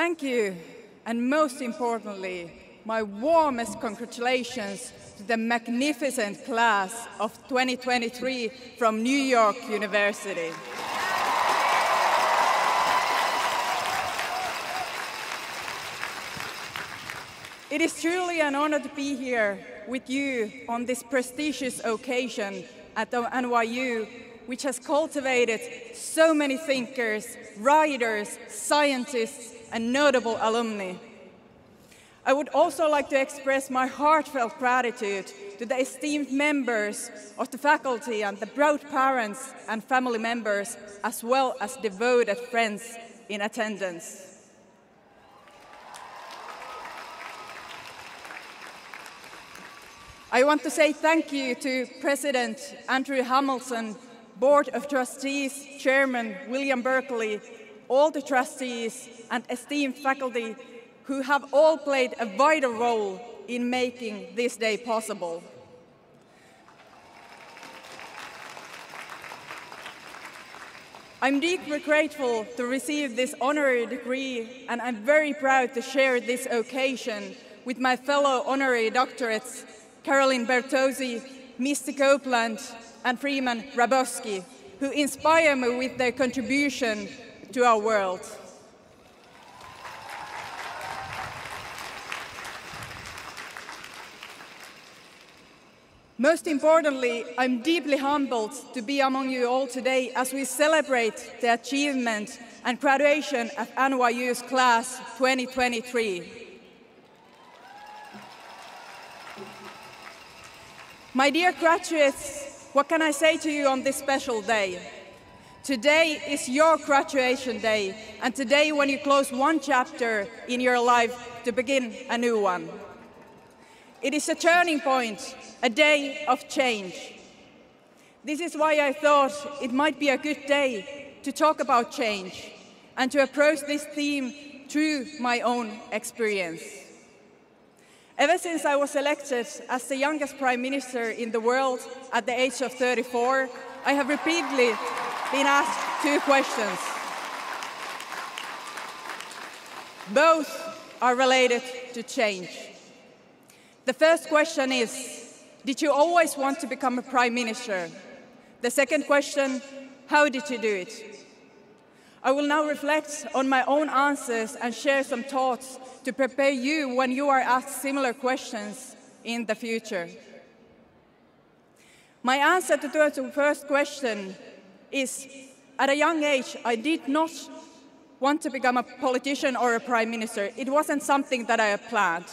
Thank you, and most importantly, my warmest congratulations to the magnificent class of 2023 from New York University. It is truly an honor to be here with you on this prestigious occasion at the NYU, which has cultivated so many thinkers, writers, scientists, and notable alumni. I would also like to express my heartfelt gratitude to the esteemed members of the faculty and the proud parents and family members, as well as devoted friends in attendance. I want to say thank you to President Andrew Hamilton, Board of Trustees, Chairman William Berkeley, all the trustees and esteemed faculty who have all played a vital role in making this day possible. I'm deeply grateful to receive this honorary degree, and I'm very proud to share this occasion with my fellow honorary doctorates, Caroline Bertozzi, Misty Copeland, and Freeman Rabowski, who inspire me with their contribution to our world. Most importantly, I'm deeply humbled to be among you all today as we celebrate the achievement and graduation of NYU's class 2023. My dear graduates, what can I say to you on this special day? Today is your graduation day, and today when you close one chapter in your life to begin a new one. It is a turning point, a day of change. This is why I thought it might be a good day to talk about change and to approach this theme through my own experience. Ever since I was elected as the youngest Prime Minister in the world at the age of 34, I have repeatedly been asked two questions. Both are related to change. The first question is, did you always want to become a Prime Minister? The second question, how did you do it? I will now reflect on my own answers and share some thoughts to prepare you when you are asked similar questions in the future. My answer to the first question is, at a young age, I did not want to become a politician or a Prime Minister. It wasn't something that I had planned.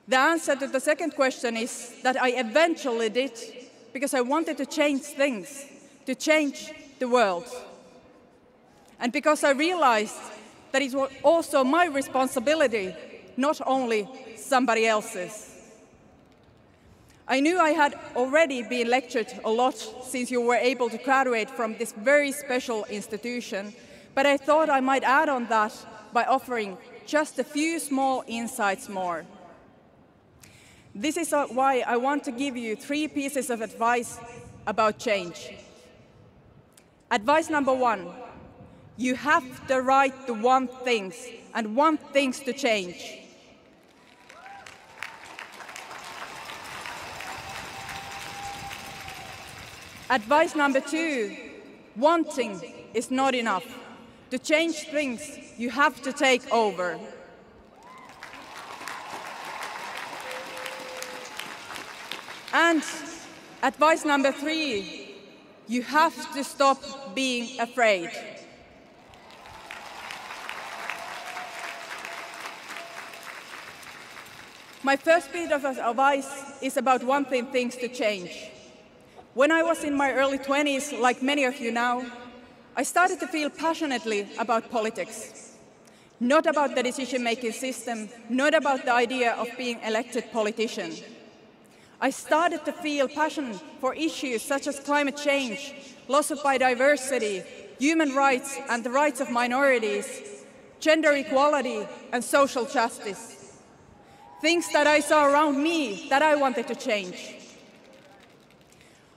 The answer to the second question is that I eventually did because I wanted to change things, to change the world. And because I realized that it was also my responsibility, not only somebody else's. I knew I had already been lectured a lot since you were able to graduate from this very special institution, but I thought I might add on that by offering just a few small insights more. This is why I want to give you 3 pieces of advice about change. Advice number 1, you have the right to want things and want things to change. Advice number 2, wanting is not enough. To change things, you have to take over. And advice number 3, you have to stop being afraid. My first bit of advice is about wanting things to change. When I was in my early 20s, like many of you now, I started to feel passionately about politics. Not about the decision-making system, not about the idea of being elected politician. I started to feel passion for issues such as climate change, loss of biodiversity, human rights and the rights of minorities, gender equality and social justice. Things that I saw around me that I wanted to change.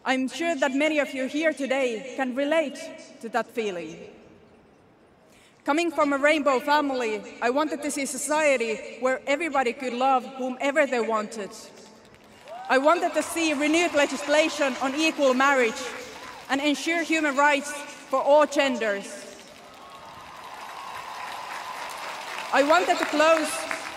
I'm sure that many of you here today can relate to that feeling. Coming from a rainbow family, I wanted to see a society where everybody could love whomever they wanted. I wanted to see renewed legislation on equal marriage and ensure human rights for all genders. I wanted to close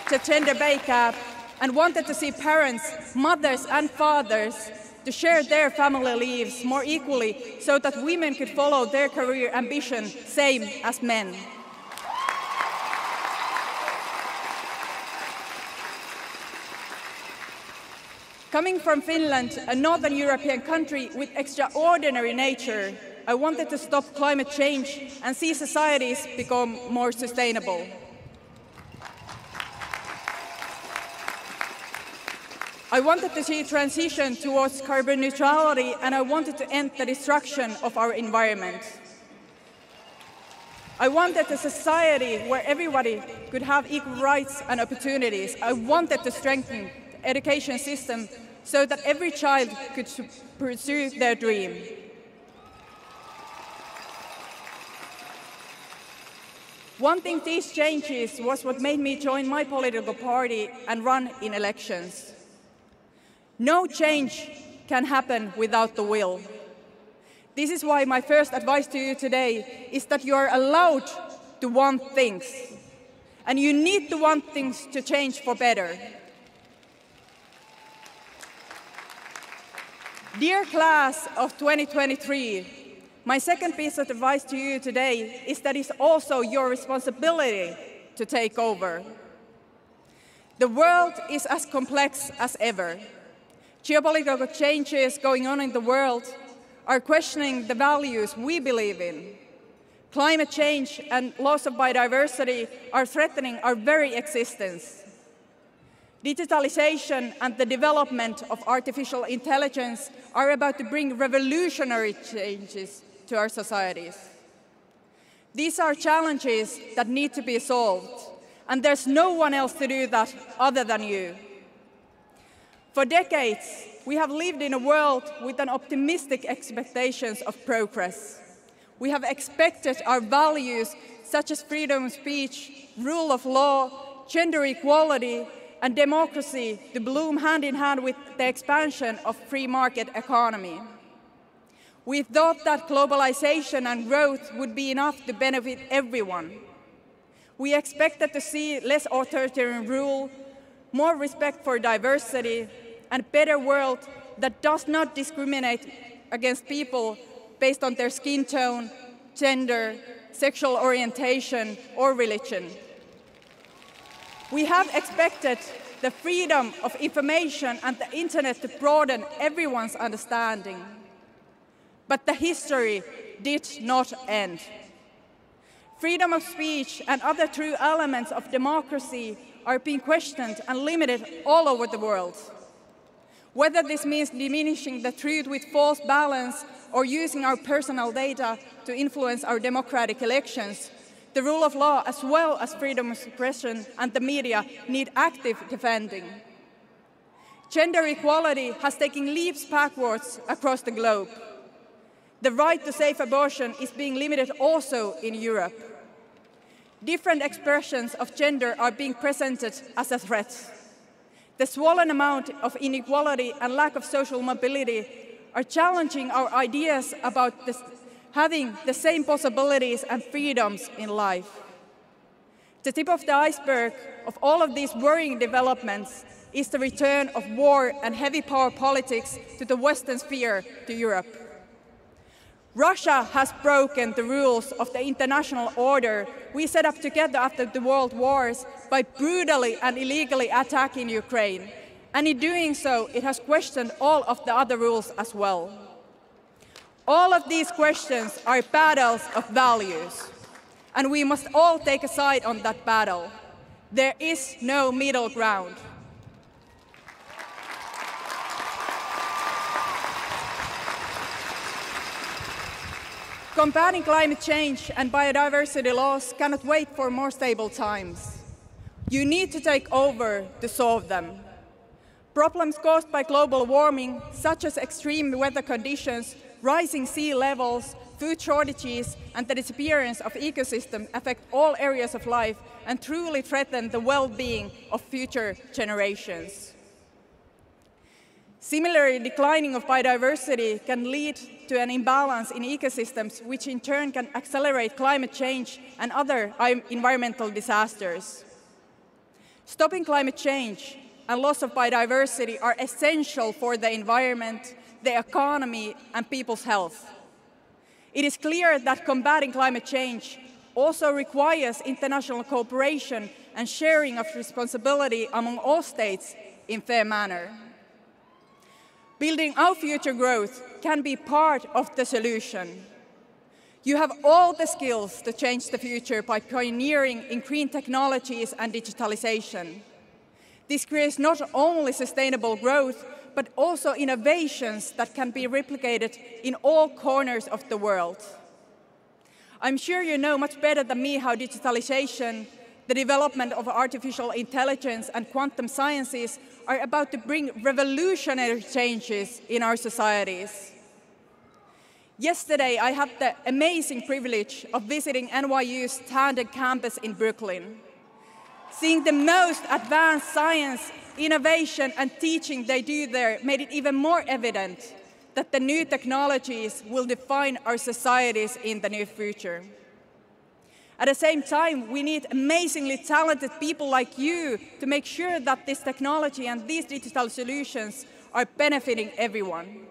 the gender pay gap and wanted to see parents, mothers and fathers to share their family leaves more equally so that women could follow their career ambition same as men. Coming from Finland, a northern European country with extraordinary nature, I wanted to stop climate change and see societies become more sustainable. I wanted to see transition towards carbon neutrality, and I wanted to end the destruction of our environment. I wanted a society where everybody could have equal rights and opportunities. I wanted to strengthen the education system so that every child could pursue their dream. Wanting these changes was what made me join my political party and run in elections. No change can happen without the will. This is why my first advice to you today is that you are allowed to want things. And you need to want things to change for better. Dear class of 2023, my second piece of advice to you today is that it's also your responsibility to take over. The world is as complex as ever. Geopolitical changes going on in the world are questioning the values we believe in. Climate change and loss of biodiversity are threatening our very existence. Digitalization and the development of artificial intelligence are about to bring revolutionary changes to our societies. These are challenges that need to be solved, and there's no one else to do that other than you. For decades, we have lived in a world with an optimistic expectations of progress. We have expected our values such as freedom of speech, rule of law, gender equality, and democracy to bloom hand in hand with the expansion of free market economy. We thought that globalization and growth would be enough to benefit everyone. We expected to see less authoritarian rule, more respect for diversity, and a better world that does not discriminate against people based on their skin tone, gender, sexual orientation, or religion. We have expected the freedom of information and the internet to broaden everyone's understanding. But the history did not end. Freedom of speech and other true elements of democracy are being questioned and limited all over the world. Whether this means diminishing the truth with false balance or using our personal data to influence our democratic elections, the rule of law as well as freedom of expression and the media need active defending. Gender equality has taken leaps backwards across the globe. The right to safe abortion is being limited also in Europe. Different expressions of gender are being presented as a threat. The swollen amount of inequality and lack of social mobility are challenging our ideas about having the same possibilities and freedoms in life. The tip of the iceberg of all of these worrying developments is the return of war and heavy power politics to the Western sphere, to Europe. Russia has broken the rules of the international order we set up together after the world wars by brutally and illegally attacking Ukraine. And in doing so, it has questioned all of the other rules as well. All of these questions are battles of values, and we must all take a side on that battle. There is no middle ground. Combating climate change and biodiversity loss cannot wait for more stable times. You need to take over to solve them. Problems caused by global warming, such as extreme weather conditions, rising sea levels, food shortages and the disappearance of ecosystems affect all areas of life and truly threaten the well-being of future generations. Similarly, declining of biodiversity can lead to an imbalance in ecosystems, which in turn can accelerate climate change and other environmental disasters. Stopping climate change and loss of biodiversity are essential for the environment, the economy, and people's health. It is clear that combating climate change also requires international cooperation and sharing of responsibility among all states in a fair manner. Building our future growth can be part of the solution. You have all the skills to change the future by pioneering in green technologies and digitalization. This creates not only sustainable growth, but also innovations that can be replicated in all corners of the world. I'm sure you know much better than me how digitalization, the development of artificial intelligence and quantum sciences are about to bring revolutionary changes in our societies. Yesterday, I had the amazing privilege of visiting NYU's Tandem campus in Brooklyn. Seeing the most advanced science, innovation, and teaching they do there made it even more evident that the new technologies will define our societies in the near future. At the same time, we need amazingly talented people like you to make sure that this technology and these digital solutions are benefiting everyone.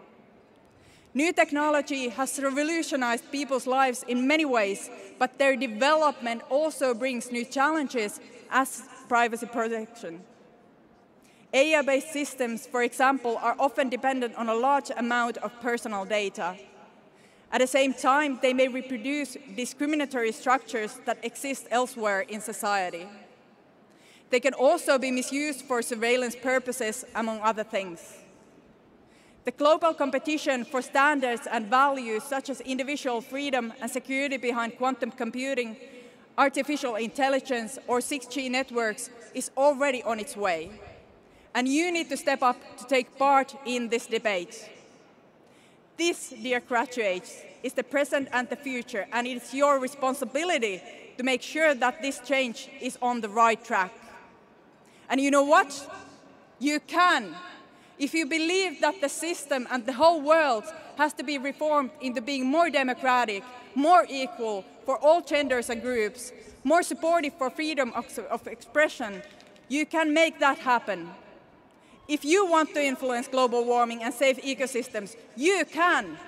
New technology has revolutionized people's lives in many ways, but their development also brings new challenges as privacy protection. AI-based systems, for example, are often dependent on a large amount of personal data. At the same time, they may reproduce discriminatory structures that exist elsewhere in society. They can also be misused for surveillance purposes, among other things. The global competition for standards and values such as individual freedom and security behind quantum computing, artificial intelligence, or 6G networks is already on its way. And you need to step up to take part in this debate. This, dear graduates, is the present and the future, and it's your responsibility to make sure that this change is on the right track. And you know what? You can. If you believe that the system and the whole world has to be reformed into being more democratic, more equal for all genders and groups, more supportive for freedom of expression, you can make that happen. If you want to influence global warming and save ecosystems, you can.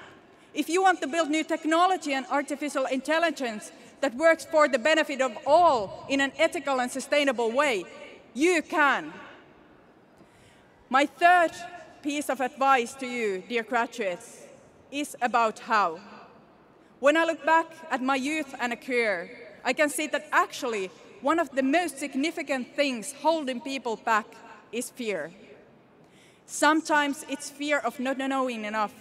If you want to build new technology and artificial intelligence that works for the benefit of all in an ethical and sustainable way, you can. My third piece of advice to you, dear graduates, is about how. When I look back at my youth and career, I can see that actually one of the most significant things holding people back is fear. Sometimes it's fear of not knowing enough.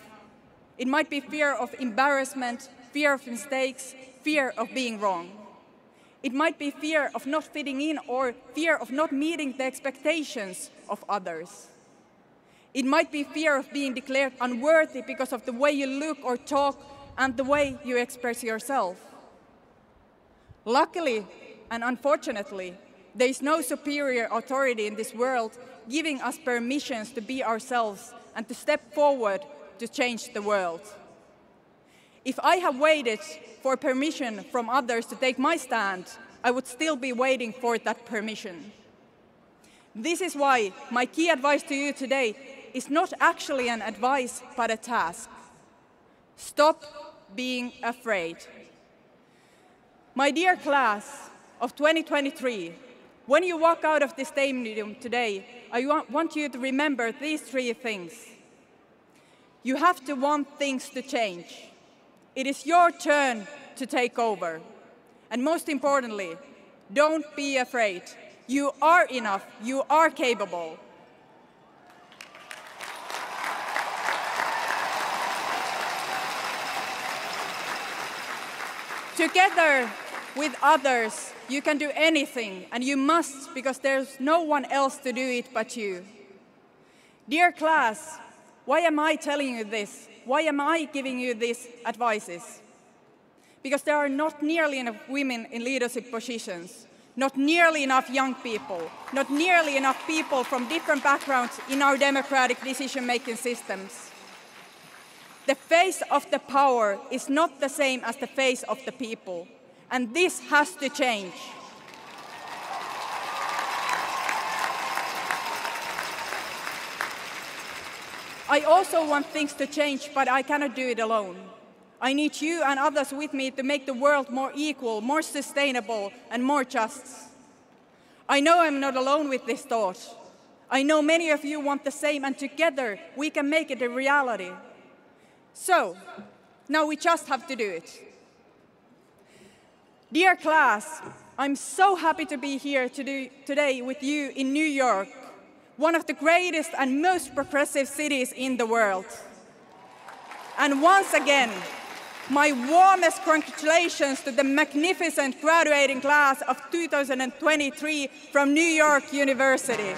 It might be fear of embarrassment, fear of mistakes, fear of being wrong. It might be fear of not fitting in or fear of not meeting the expectations of others. It might be fear of being declared unworthy because of the way you look or talk and the way you express yourself. Luckily and unfortunately, there is no superior authority in this world giving us permissions to be ourselves and to step forward to change the world. If I have waited for permission from others to take my stand, I would still be waiting for that permission. This is why my key advice to you today is not actually an advice, but a task. Stop being afraid. My dear class of 2023, when you walk out of this stadium today, I want you to remember these three things. You have to want things to change. It is your turn to take over. And most importantly, don't be afraid. You are enough. You are capable. Together with others, you can do anything, and you must, because there's no one else to do it but you. Dear class, why am I telling you this? Why am I giving you these advices? because there are not nearly enough women in leadership positions, not nearly enough young people, not nearly enough people from different backgrounds in our democratic decision-making systems. The face of the power is not the same as the face of the people, and this has to change. I also want things to change, but I cannot do it alone. I need you and others with me to make the world more equal, more sustainable, and more just. I know I'm not alone with this thought. I know many of you want the same, and together we can make it a reality. So, now we just have to do it. Dear class, I'm so happy to be here today with you in New York, one of the greatest and most progressive cities in the world. And once again, my warmest congratulations to the magnificent graduating class of 2023 from New York University.